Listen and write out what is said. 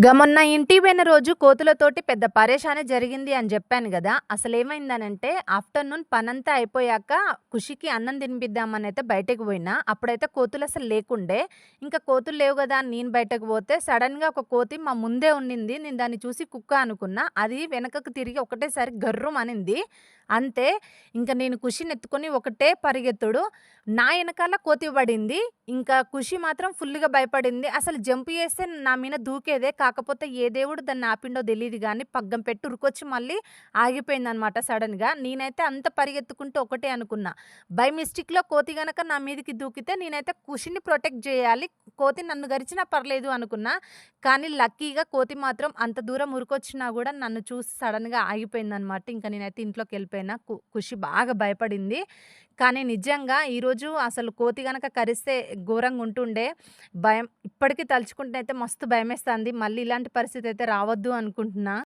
మొన్న ఇంటికి పోయిన రోజు కోతులతోటి పెద్ద పరేషానే జరిగింది అని జెప్పాను గదా! అసలేమైందనంటే ఆఫ్టర్‌నూన్ పనంతా అయిపోయాక ఖుషికి అన్నం తినిపిద్దామనైతే బయటకి పోయినా. అప్పుడైతే కోతులసలు లేకుండే. ఇంకా కోతులు లేవు గదా అని నేను బయటకు పోతే సడెన్‌గా ఒక కోతి మా ముందే ఉండింది. నేను దాన్ని చూసి కుక్క అనుకున్నా. అది వెనకకు తిరిగి ఒకటేసారి గర్రుమనింది. అంతే. ఇంక నేను ఖుషినెత్తుకొని ఒకటే పరిగెత్తుడు. నా ఎనకాల కోతి పడింది. ఇంకా ఖుషి మాత్రం ఫుల్లుగా భయపడింది. అసలు జంప్ చేస్తే నా మీద దూకేదే. కాకపోతే ఏ దేవుడు దాన్ని ఆపిండో తెలీదు గానీ, పగ్గం పెట్టి ఉరికొచ్చి మళ్ళీ ఆగిపోయిందనమాట సడెన్‌గా. నేనైతే అంత పరిగెత్తుకుంటూ ఒకటే అనుకున్నా. బై మిస్టేక్‌లో కోతి గనక నా మీదకి దూకితే నేనైతే ఖుషిని ప్రొటెక్ట్ జేయాలి. కోతి నన్ను గరిచినా పర్లేదు అనుకున్నా. కానీ లక్కీగా కోతి మాత్రం అంత దూరం ఉరికొచ్చినా గూడా నన్ను చూసి సడెన్‌గా ఆగిపోయిందనమాట. ఇంక నేనైతే ఇంట్లోకెళ్ళిపోయినా. ఖుషి బాగా భయపడింది. కానీ నిజంగా ఈరోజు అసలు కోతి గనక కరిస్తే ఘోరంగుంటుండే. భయం ఇప్పటికి తలుచుకుంటే అయితే మస్తు భయమేస్తాంది. మళ్ళీ ఇలాంటి పరిస్థితి అయితే రావద్దు అనుకుంటున్నా.